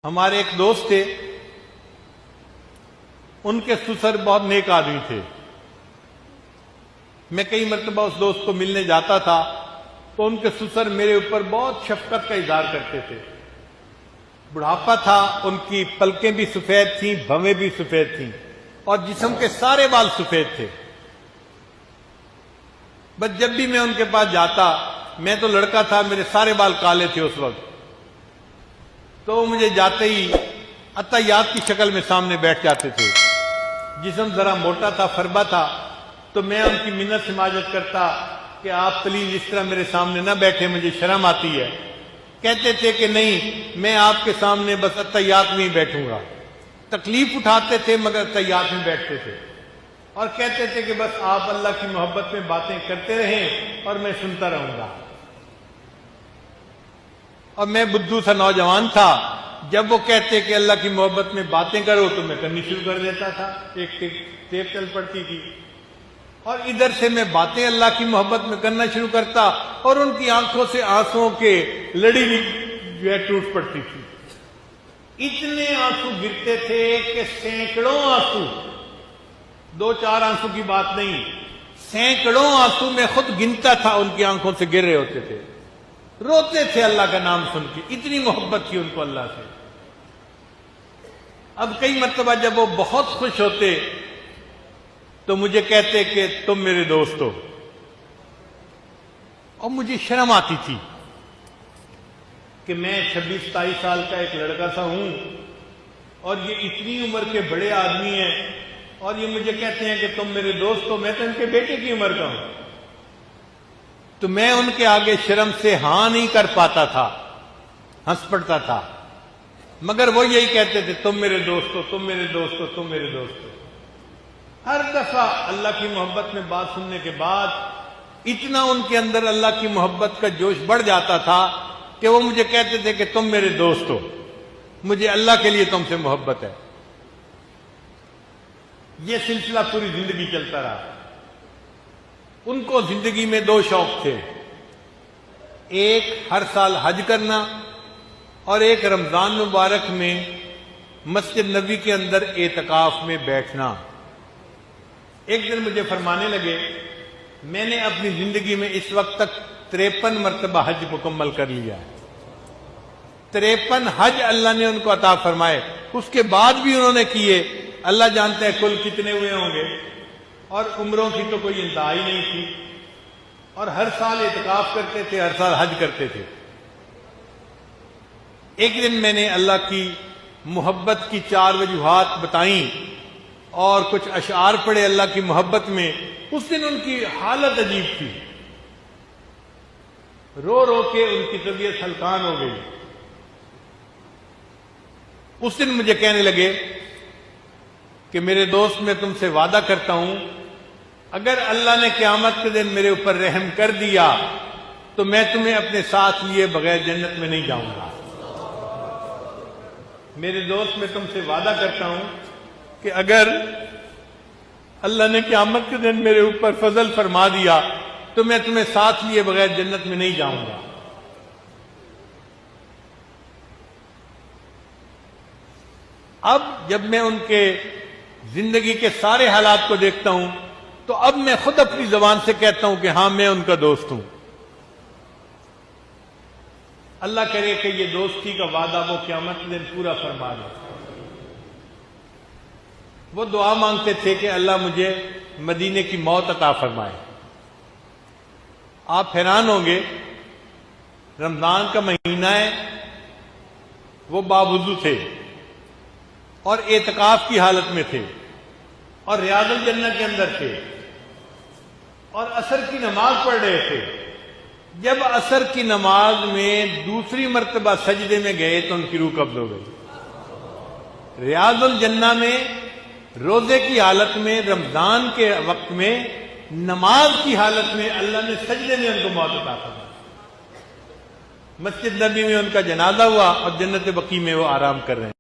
ہمارے ایک دوست تھے، ان کے سسر بہت نیک آدمی تھے۔ میں کئی مرتبہ اس دوست کو ملنے جاتا تھا تو ان کے سسر میرے اوپر بہت شفقت کا اظہار کرتے تھے۔ بڑھاپا تھا، ان کی پلکیں بھی سفید تھیں، بھویں بھی سفید تھیں، اور جسم کے سارے بال سفید تھے۔ بس جب بھی میں ان کے پاس جاتا، میں تو لڑکا تھا، میرے سارے بال کالے تھے اس وقت، تو مجھے جاتے ہی عطیات کی شکل میں سامنے بیٹھ جاتے تھے۔ جسم ذرا موٹا تھا، فربا تھا، تو میں ان کی منت سماجت کرتا کہ آپ پلیز اس طرح میرے سامنے نہ بیٹھے، مجھے شرم آتی ہے۔ کہتے تھے کہ نہیں، میں آپ کے سامنے بس عطیات میں ہی بیٹھوں گا۔ تکلیف اٹھاتے تھے مگر عطیات میں بیٹھتے تھے، اور کہتے تھے کہ بس آپ اللہ کی محبت میں باتیں کرتے رہیں اور میں سنتا رہوں گا۔ اور میں بدھو سا نوجوان تھا، جب وہ کہتے کہ اللہ کی محبت میں باتیں کرو تو میں کرنی شروع کر دیتا تھا، ایک ٹیپ چل پڑتی تھی، اور ادھر سے میں باتیں اللہ کی محبت میں کرنا شروع کرتا، اور ان کی آنکھوں سے آنسوؤں کے لڑی جو ہے ٹوٹ پڑتی تھی۔ اتنے آنسو گرتے تھے کہ سینکڑوں آنسو، دو چار آنسو کی بات نہیں، سینکڑوں آنسو میں خود گنتا تھا، ان کی آنکھوں سے گر رہے ہوتے تھے۔ روتے تھے اللہ کا نام سن کے، اتنی محبت تھی ان کو اللہ سے۔ اب کئی مرتبہ جب وہ بہت خوش ہوتے تو مجھے کہتے کہ تم میرے دوست ہو، اور مجھے شرم آتی تھی کہ میں 26-27 سال کا ایک لڑکا سا ہوں، اور یہ اتنی عمر کے بڑے آدمی ہیں، اور یہ مجھے کہتے ہیں کہ تم میرے دوست ہو، میں تو ان کے بیٹے کی عمر کا ہوں۔ تو میں ان کے آگے شرم سے ہاں نہیں کر پاتا تھا، ہنس پڑتا تھا، مگر وہ یہی کہتے تھے تم میرے دوست ہو، تم میرے دوست ہو، تم میرے دوست ہو۔ ہر دفعہ اللہ کی محبت میں بات سننے کے بعد اتنا ان کے اندر اللہ کی محبت کا جوش بڑھ جاتا تھا کہ وہ مجھے کہتے تھے کہ تم میرے دوست ہو، مجھے اللہ کے لیے تم سے محبت ہے۔ یہ سلسلہ پوری زندگی چلتا رہا۔ ان کو زندگی میں دو شوق تھے، ایک ہر سال حج کرنا، اور ایک رمضان مبارک میں مسجد نبوی کے اندر اعتکاف میں بیٹھنا۔ ایک دن مجھے فرمانے لگے، میں نے اپنی زندگی میں اس وقت تک 53 مرتبہ حج مکمل کر لیا ہے۔ 53 حج اللہ نے ان کو عطا فرمائے، اس کے بعد بھی انہوں نے کیے، اللہ جانتا ہے کل کتنے ہوئے ہوں گے، اور عمروں کی تو کوئی انتہا ہی نہیں تھی، اور ہر سال اعتکاف کرتے تھے، ہر سال حج کرتے تھے۔ ایک دن میں نے اللہ کی محبت کی 4 وجوہات بتائیں اور کچھ اشعار پڑھے اللہ کی محبت میں۔ اس دن ان کی حالت عجیب تھی، رو رو کے ان کی طبیعت ہلکان ہو گئی۔ اس دن مجھے کہنے لگے کہ میرے دوست، میں تم سے وعدہ کرتا ہوں، اگر اللہ نے قیامت کے دن میرے اوپر رحم کر دیا تو میں تمہیں اپنے ساتھ لیے بغیر جنت میں نہیں جاؤں گا۔ میرے دوست، میں تم سے وعدہ کرتا ہوں کہ اگر اللہ نے قیامت کے دن میرے اوپر فضل فرما دیا تو میں تمہیں ساتھ لیے بغیر جنت میں نہیں جاؤں گا۔ اب جب میں ان کے زندگی کے سارے حالات کو دیکھتا ہوں تو اب میں خود اپنی زبان سے کہتا ہوں کہ ہاں، میں ان کا دوست ہوں۔ اللہ کرے کہ یہ دوستی کا وعدہ وہ قیامت کے دن پورا فرما دے۔ وہ دعا مانگتے تھے کہ اللہ مجھے مدینے کی موت عطا فرمائے۔ آپ حیران ہوں گے، رمضان کا مہینہ ہے، وہ باوضو تھے اور اعتکاف کی حالت میں تھے، اور ریاض الجنہ کے اندر تھے، اور عصر کی نماز پڑھ رہے تھے۔ جب عصر کی نماز میں دوسری مرتبہ سجدے میں گئے تو ان کی روح قبض ہو گئی۔ ریاض الجنہ میں روزے کی حالت میں، رمضان کے وقت میں، نماز کی حالت میں اللہ نے سجدے میں ان کو موت عطا فرمائی۔ مسجد نبی میں ان کا جنازہ ہوا اور جنت بقیع میں وہ آرام کر رہے ہیں۔